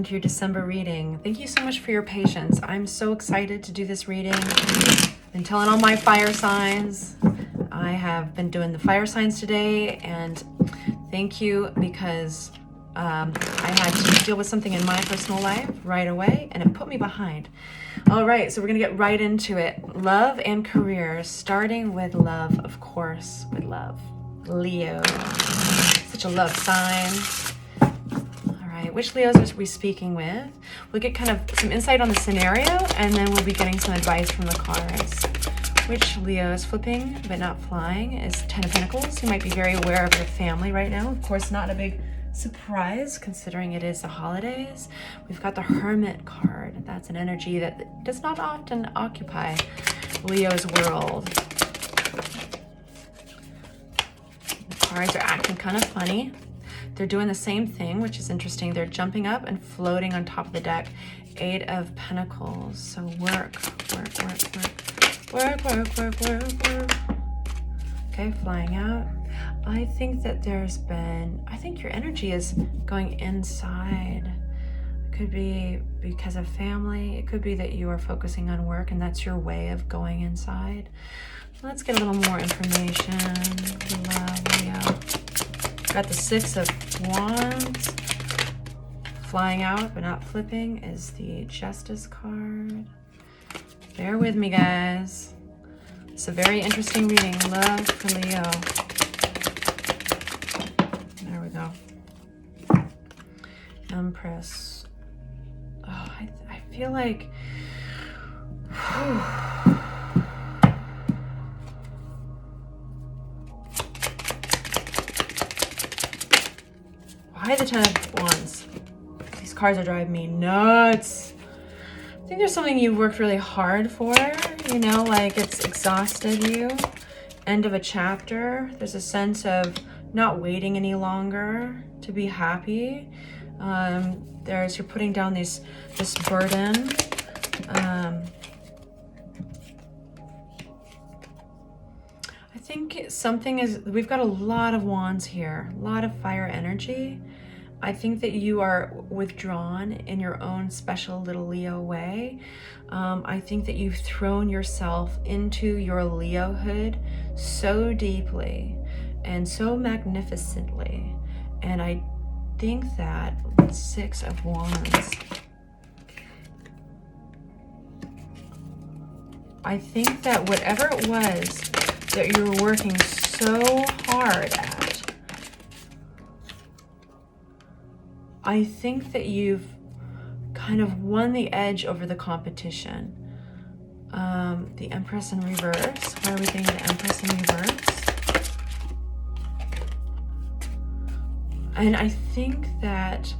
welcome to your December reading. Thank you so much for your patience. I'm so excited to do this reading. I've been telling all my fire signs. I have been doing the fire signs today, and thank you, because I had to deal with something in my personal life right away, and it put me behind. All right, so we're gonna get right into it. Love and career, starting with love, of course, with love. Leo, such a love sign. Which Leos are we speaking with? We'll get kind of some insight on the scenario, and then we'll be getting some advice from the cards. Which Leo is flipping but not flying is Ten of Pentacles. You might be very aware of your family right now. Of course, not a big surprise considering it is the holidays. We've got the Hermit card. That's an energy that does not often occupy Leo's world. The cards are acting kind of funny. They're doing the same thing, which is interesting. They're jumping up and floating on top of the deck. Eight of Pentacles. So work. Okay, flying out. I think that I think your energy is going inside. It could be because of family. It could be that you are focusing on work and that's your way of going inside. Let's get a little more information. Leo. Got the Six of Wands. Flying out but not flipping is the Justice card. Bear with me, guys. It's a very interesting reading. Love for Leo. There we go. Empress. Oh, I feel like... Why the Ten of Wands? These cards are driving me nuts. I think there's something you've worked really hard for, you know, like it's exhausted you. End of a chapter. There's a sense of not waiting any longer to be happy. You're putting down this burden. I think we've got a lot of wands here, a lot of fire energy. I think that you are withdrawn in your own special little Leo way. I think that you've thrown yourself into your Leohood so deeply and so magnificently. And I think that Six of Wands, I think that whatever it was that you were working so hard at, I think that you've kind of won the edge over the competition. The Empress in reverse. Why are we getting the Empress in reverse? And I think that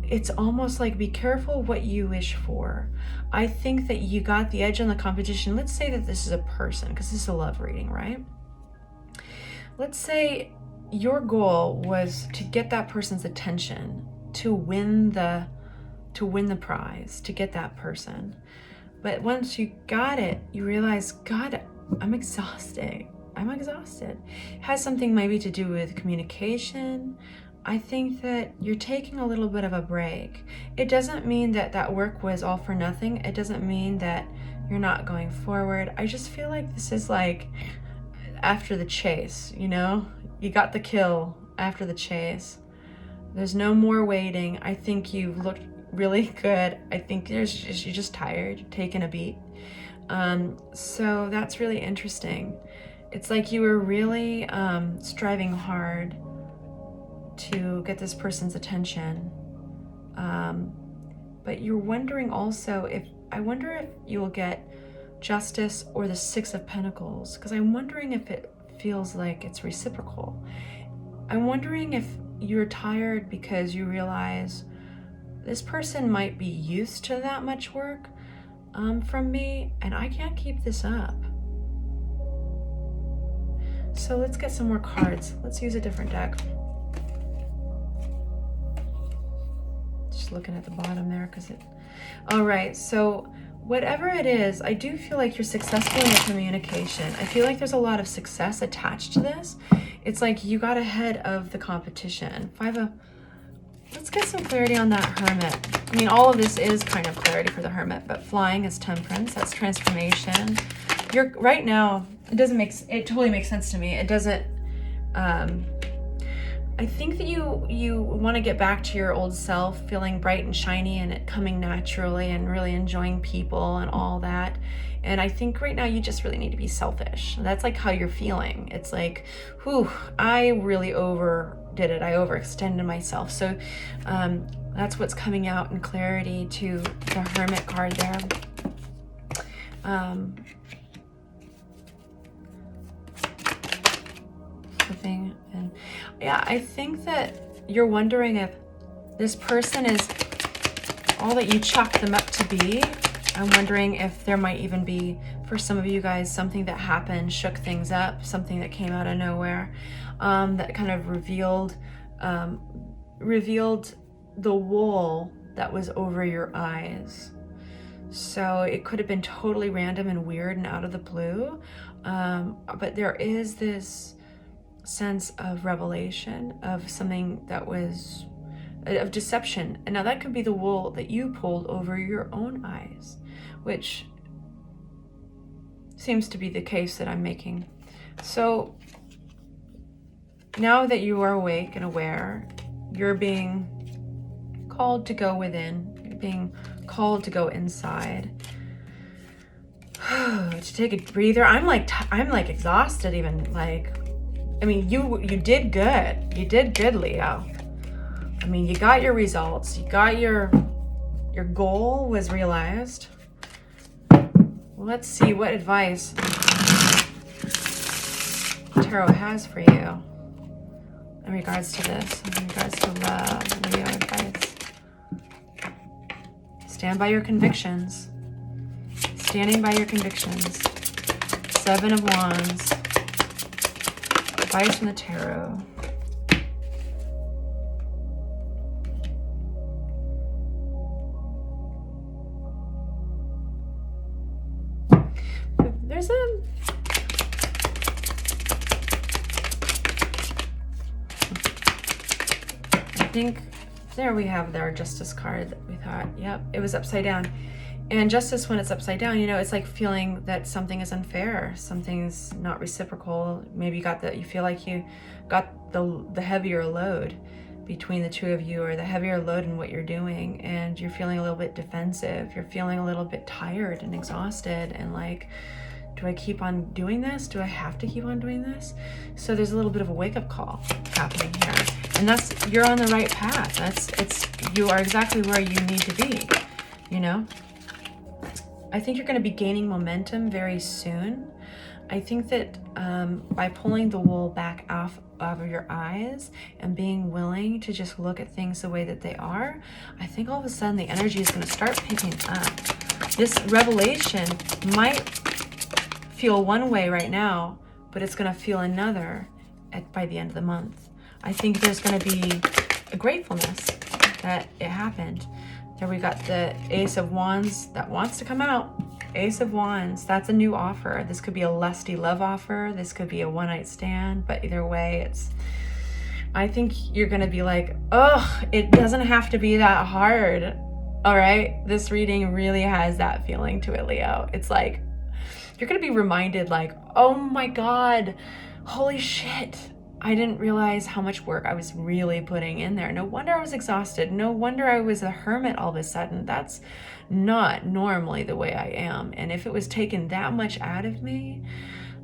it's almost like be careful what you wish for. I think that you got the edge on the competition. Let's say that this is a person, because this is a love reading, right? Let's say your goal was to get that person's attention, to win the prize, to get that person. But once you got it, you realize, God, I'm exhausted. It has something maybe to do with communication. I think that you're taking a little bit of a break. It doesn't mean that work was all for nothing. It doesn't mean that you're not going forward. I just feel like this is like after the chase, you know? You got the kill after the chase. There's no more waiting. I think you've looked really good. I think you're just tired, you're taking a beat. So that's really interesting. It's like you were really striving hard to get this person's attention. But you're wondering also I wonder if you will get Justice or the Six of Pentacles, because I'm wondering if it feels like it's reciprocal. I'm wondering if you're tired because you realize this person might be used to that much work from me, and I can't keep this up. So let's get some more cards. Let's use a different deck. Just looking at the bottom there all right, so whatever it is, I do feel like you're successful in your communication. I feel like there's a lot of success attached to this. It's like you got ahead of the competition. Let's get some clarity on that Hermit. I mean, all of this is kind of clarity for the Hermit, but flying is Temperance. That's transformation. You're right now, it totally makes sense to me. It doesn't, I think that you want to get back to your old self, feeling bright and shiny and it coming naturally and really enjoying people and all that. And I think right now you just really need to be selfish. That's like how you're feeling. It's like, whew, I really overdid it. I overextended myself. So that's what's coming out in clarity to the Hermit card there. Flipping, and yeah, I think that you're wondering if this person is all that you chalked them up to be. I'm wondering if there might even be, for some of you guys, something that happened, shook things up, something that came out of nowhere, that kind of revealed the wool that was over your eyes. So it could have been totally random and weird and out of the blue, but there is this sense of revelation of something that was of deception. And now that could be the wool that you pulled over your own eyes, which seems to be the case that I'm making. So now that you are awake and aware, you're being called to go within, you're being called to go inside, to take a breather. I'm like exhausted even. Like, I mean, you did good. You did good, Leo. I mean, you got your results. You got your goal was realized. Well, let's see what advice Tarot has for you in regards to this, in regards to love, Leo advice. Stand by your convictions. Standing by your convictions. 7 of Wands. Advice from the Tarot. There's I think there we have our Justice card that we thought, yep, it was upside down. And Justice, when it's upside down, you know, it's like feeling that something is unfair, something's not reciprocal. Maybe you feel like you got the heavier load between the two of you, or the heavier load in what you're doing, and you're feeling a little bit defensive. You're feeling a little bit tired and exhausted, and like, do I keep on doing this? Do I have to keep on doing this? So there's a little bit of a wake-up call happening here. And you're on the right path. You are exactly where you need to be, you know? I think you're going to be gaining momentum very soon. I think that by pulling the wool back off of your eyes and being willing to just look at things the way that they are, I think all of a sudden the energy is going to start picking up. This revelation might feel one way right now, but it's going to feel another by the end of the month. I think there's going to be a gratefulness that it happened. There we got the Ace of Wands that wants to come out. Ace of Wands, that's a new offer. This could be a lusty love offer. This could be a one-night stand, but either way, I think you're going to be like, oh, it doesn't have to be that hard. All right. This reading really has that feeling to it, Leo. It's like, you're going to be reminded like, oh my God, holy shit. I didn't realize how much work I was really putting in there. No wonder I was exhausted. No wonder I was a hermit all of a sudden. That's not normally the way I am. And if it was taken that much out of me,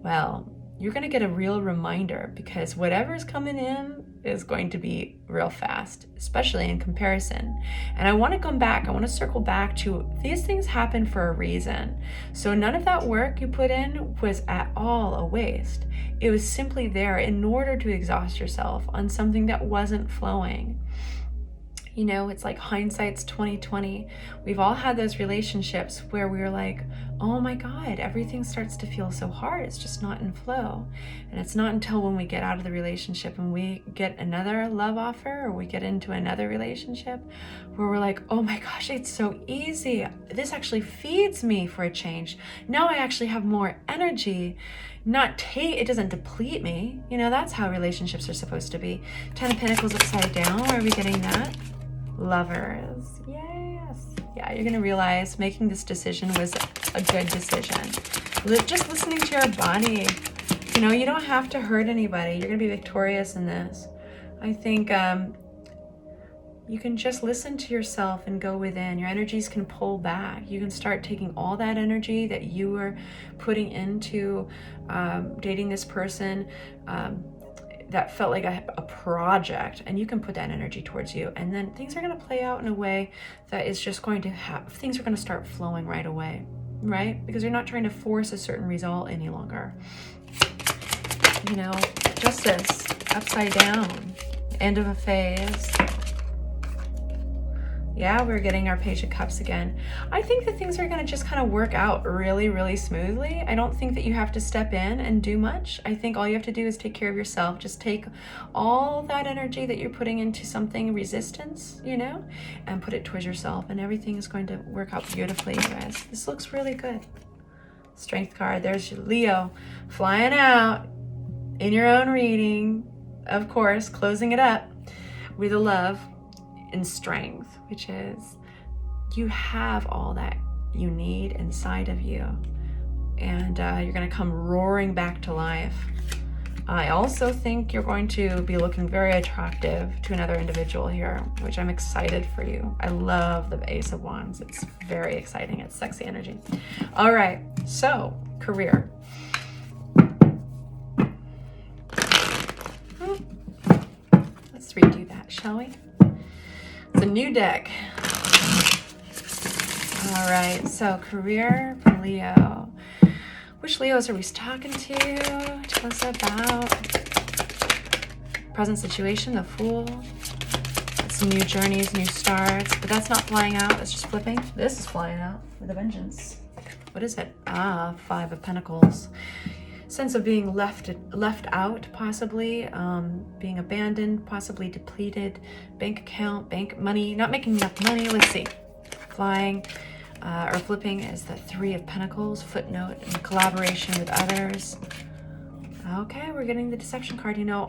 well, you're going to get a real reminder, because whatever's coming in is going to be real fast, especially in comparison. And I want to come back. I want to circle back to these things happen for a reason. So none of that work you put in was at all a waste. It was simply there in order to exhaust yourself on something that wasn't flowing. You know, it's like hindsight's 20/20. We've all had those relationships where we were like, oh my God, everything starts to feel so hard. It's just not in flow. And it's not until when we get out of the relationship and we get another love offer, or we get into another relationship, where we're like, oh my gosh, it's so easy. This actually feeds me for a change. Now I actually have more energy. It doesn't deplete me. You know, that's how relationships are supposed to be. 10 of Pentacles upside down. Where are we getting that? Lovers. Yes. Yeah, you're going to realize making this decision was a good decision. Just listening to your body. You know, you don't have to hurt anybody. You're going to be victorious in this. I think you can just listen to yourself and go within. Your energies can pull back. You can start taking all that energy that you were putting into dating this person that felt like a project, and you can put that energy towards you, and then things are going to play out in a way that is just going to things are going to start flowing right away, right? Because you're not trying to force a certain result any longer. You know, Justice upside down, end of a phase. Yeah, we're getting our Page of Cups again. I think that things are going to just kind of work out really, really smoothly. I don't think that you have to step in and do much. I think all you have to do is take care of yourself. Just take all that energy that you're putting into something, resistance, you know, and put it towards yourself, and everything is going to work out beautifully, you guys. This looks really good. Strength card. There's your Leo flying out in your own reading, of course, closing it up with a love and strength, which is you have all that you need inside of you, and you're going to come roaring back to life. I also think you're going to be looking very attractive to another individual here, which I'm excited for you. I love the Ace of Wands. It's very exciting. It's sexy energy. All right, so career. Let's redo that, shall we? It's a new deck. All right, so career for Leo. Which Leos are we talking to? Tell us about present situation, the Fool. It's new journeys, new starts, but that's not flying out. It's just flipping. This is flying out with a vengeance. What is it? Ah, 5 of Pentacles. Sense of being left out, possibly, being abandoned, possibly depleted, bank account, bank money, not making enough money. Let's see. Flying or flipping is the 3 of Pentacles, footnote, and collaboration with others. Okay, we're getting the Deception card. You know,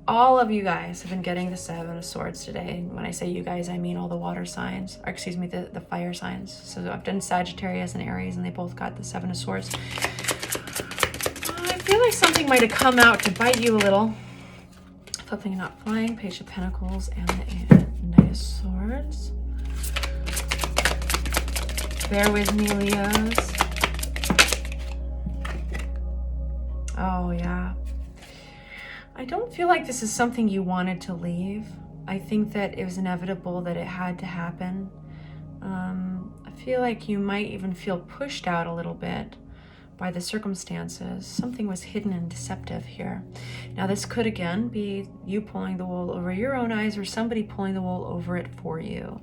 all of you guys have been getting the 7 of Swords today. And when I say you guys, I mean all the water signs, or excuse me, the fire signs. So I've done Sagittarius and Aries, and they both got the 7 of Swords. I feel like something might have come out to bite you a little. Flipping, not flying, Page of Pentacles, and the Knight of Swords. Bear with me, Leos. Oh, yeah. I don't feel like this is something you wanted to leave. I think that it was inevitable that it had to happen. I feel like you might even feel pushed out a little bit by the circumstances. Something was hidden and deceptive here. Now, this could again be you pulling the wool over your own eyes, or somebody pulling the wool over it for you.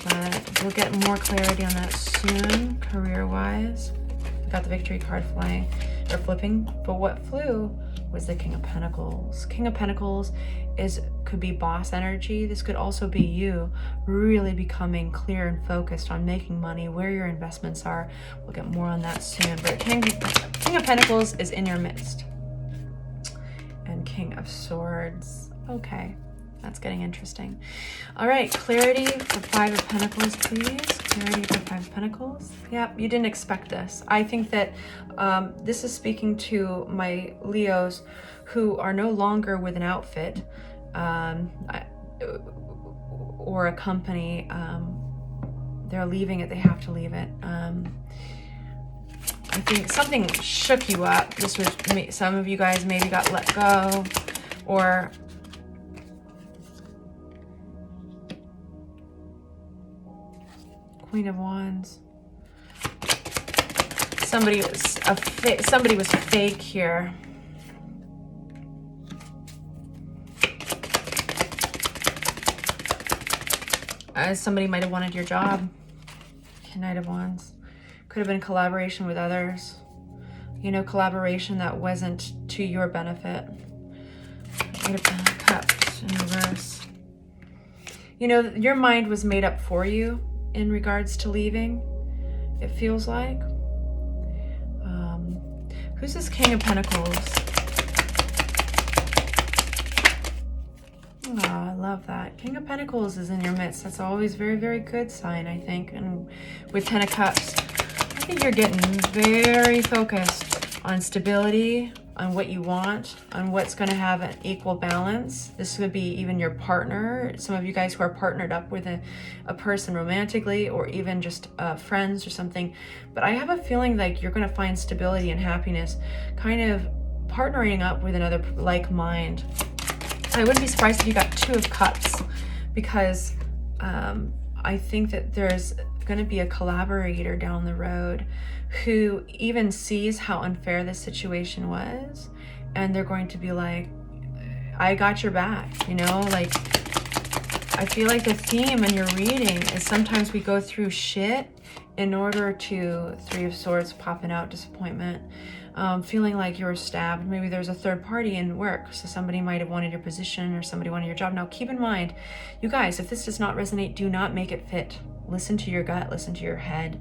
But we'll get more clarity on that soon, career-wise. We got the Victory card flying or flipping, but what flew was the King of Pentacles. King of Pentacles could be boss energy. This could also be you really becoming clear and focused on making money, where your investments are. We'll get more on that soon. But King of Pentacles is in your midst. And King of Swords. Okay, that's getting interesting. All right, clarity for 5 of Pentacles, please. Clarity for 5 of Pentacles. Yep, you didn't expect this. I think that this is speaking to my Leos who are no longer with an outfit or a company. They're leaving it. They have to leave it. I think something shook you up. This was some of you guys maybe got let go, or Queen of Wands. Somebody was fake here. Somebody might have wanted your job. Knight of Wands. Could have been collaboration with others. You know, collaboration that wasn't to your benefit. Eight of Cups in reverse. You know, your mind was made up for you in regards to leaving, it feels like. Who's this King of Pentacles? Oh, I love that. King of Pentacles is in your midst. That's always very, very good sign, I think. And with 10 of Cups, I think you're getting very focused on stability, on what you want, on what's going to have an equal balance. This would be even your partner. Some of you guys who are partnered up with a person romantically, or even just friends or something. But I have a feeling like you're going to find stability and happiness kind of partnering up with another like mind. I wouldn't be surprised if you got 2 of Cups, because I think that there's going to be a collaborator down the road who even sees how unfair this situation was, and they're going to be like, I got your back, you know? Like, I feel like the theme in your reading is sometimes we go through shit in order to, 3 of Swords popping out, disappointment, feeling like you were stabbed. Maybe there's a third party in work, so somebody might have wanted your position or somebody wanted your job. Now keep in mind, you guys, if this does not resonate, do not make it fit. Listen to your gut, listen to your head.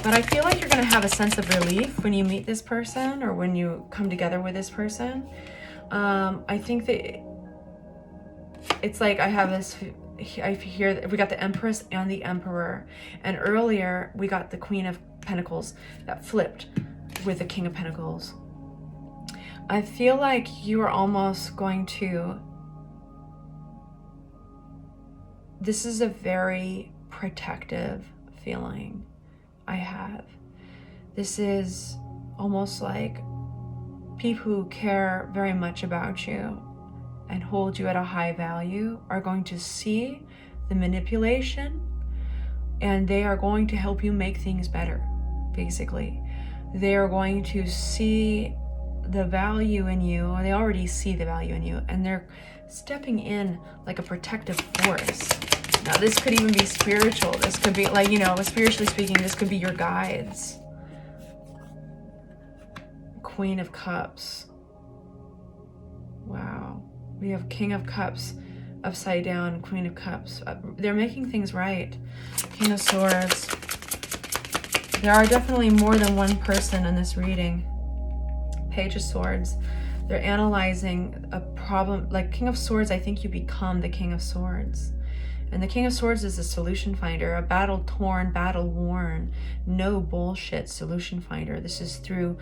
But I feel like you're going to have a sense of relief when you meet this person, or when you come together with this person. I think that it's like I have this, I hear that we got the Empress and the Emperor, and earlier we got the Queen of Pentacles that flipped with the King of Pentacles. I feel like you are almost going to, this is a very protective feeling I have. This is almost like people who care very much about you and hold you at a high value are going to see the manipulation, and they are going to help you make things better, basically. They are going to see the value in you, or they already see the value in you, and they're stepping in like a protective force. Now, this could even be spiritual. This could be like, you know, spiritually speaking, this could be your guides. Queen of Cups. Wow. We have King of Cups upside down, Queen of Cups. They're making things right. King of Swords. There are definitely more than one person in this reading. Page of Swords. They're analyzing a problem. Like King of Swords, I think you become the King of Swords. And the King of Swords is a solution finder, a battle-torn, battle-worn, no bullshit solution finder. This is through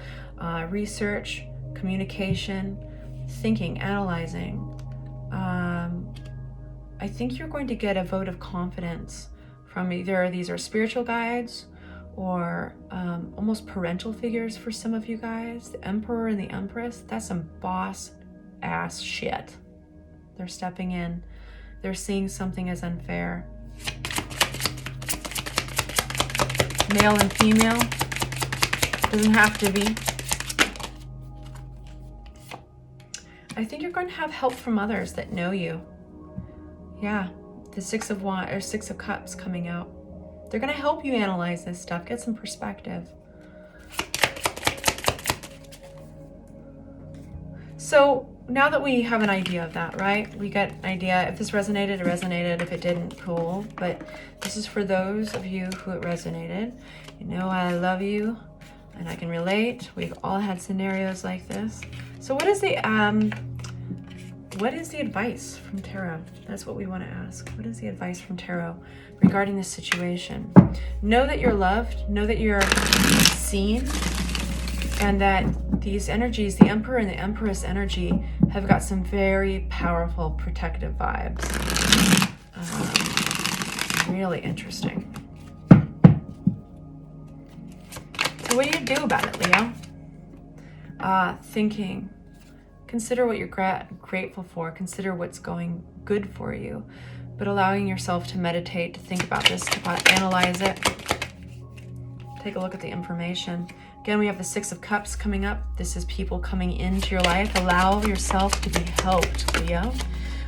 research, communication, thinking, analyzing. I think you're going to get a vote of confidence from either these are spiritual guides or almost parental figures for some of you guys. The Emperor and the Empress, that's some boss-ass shit. They're stepping in. They're seeing something as unfair. Male and female. Doesn't have to be. I think you're going to have help from others that know you. Yeah, the Six of Cups coming out. They're going to help you analyze this stuff, get some perspective. So now that we have an idea of that, right? We got an idea. If this resonated, it resonated. If it didn't, cool. But this is for those of you who it resonated. You know I love you and I can relate. We've all had scenarios like this. So what is the advice from Tarot? That's what we want to ask. What is the advice from Tarot regarding this situation? Know that you're loved. Know that you're seen. And that these energies, the Emperor and the Empress energy, have got some very powerful protective vibes. Really interesting. So what do you do about it, Leo? Thinking. Consider what you're grateful for. Consider what's going good for you. But allowing yourself to meditate, to think about this, to analyze it. Take a look at the information. Again, we have the Six of Cups coming up. This is people coming into your life. Allow yourself to be helped, Leo.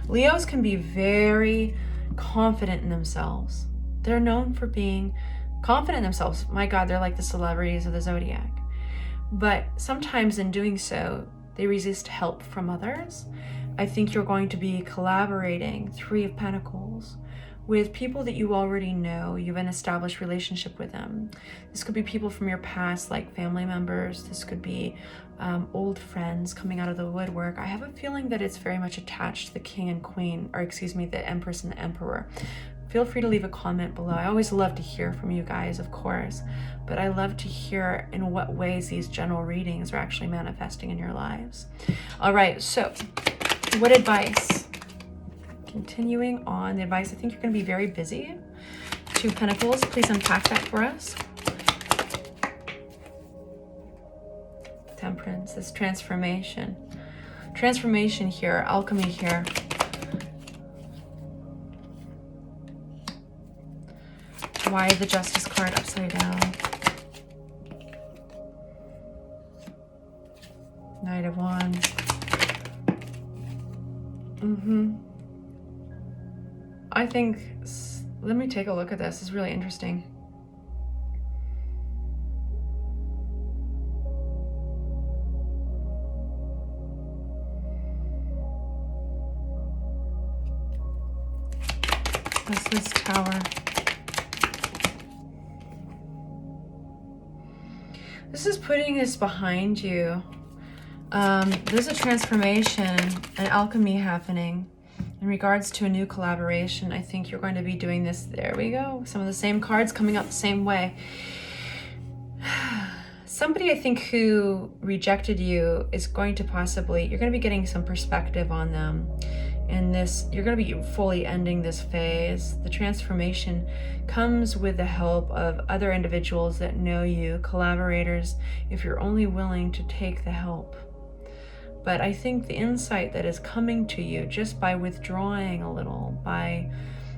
Leos can be very confident in themselves. They're known for being confident in themselves. My God, they're like the celebrities of the zodiac. But sometimes in doing so, they resist help from others. I think you're going to be collaborating, Three of Pentacles, with people that you already know. You have an established relationship with them. This could be people from your past, like family members. This could be old friends coming out of the woodwork. I have a feeling that it's very much attached to the king and queen, or excuse me, the empress and the emperor. Feel free to leave a comment below. I always love to hear from you guys, of course, but I love to hear in what ways these general readings are actually manifesting in your lives. All right, so what advice? Continuing on the advice, I think you're going to be very busy. Two of Pentacles, please unpack that for us. Temperance, this transformation. Transformation here, alchemy here. Why the Justice card upside down? Knight of Wands. I think, let me take a look at this. It's really interesting. What's this Tower? This is putting this behind you. There's a transformation, an alchemy happening in regards to a new collaboration. I think you're going to be doing this. There we go. Some of the same cards coming up the same way. Somebody, I think, who rejected you is going to possibly, you're going to be getting some perspective on them. And this, you're going to be fully ending this phase. The transformation comes with the help of other individuals that know you, collaborators, if you're only willing to take the help. But I think the insight that is coming to you just by withdrawing a little, by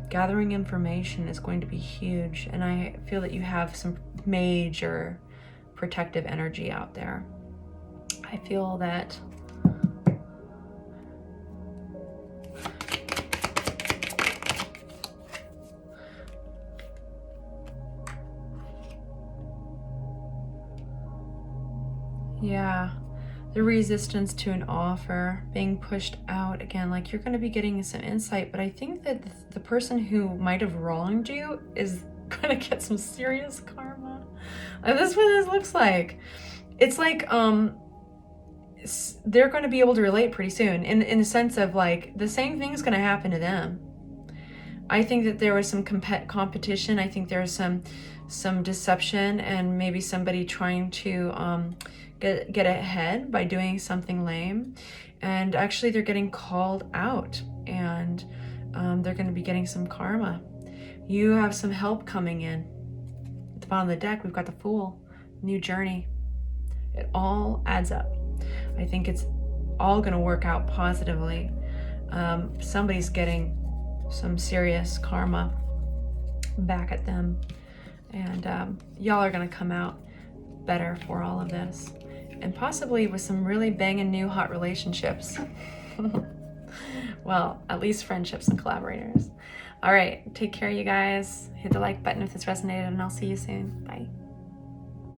gathering information, is going to be huge. And I feel that you have some major protective energy out there. I feel that the resistance to an offer, being pushed out again, like you're going to be getting some insight. But I think that the person who might have wronged you is going to get some serious karma. And that's what this looks like. It's like they're going to be able to relate pretty soon, in the sense of like the same thing's going to happen to them. I think that there was some competition. I think there's some deception, and maybe somebody trying to get ahead by doing something lame. And actually they're getting called out, and they're going to be getting some karma. You have some help coming in. At the bottom of the deck, we've got the Fool, new journey. It all adds up. I think it's all going to work out positively. Somebody's getting some serious karma back at them, and y'all are going to come out better for all of this, and possibly with some really banging new hot relationships. Well, at least friendships and collaborators. All right, take care, you guys. Hit the like button if this resonated, and I'll see you soon. Bye.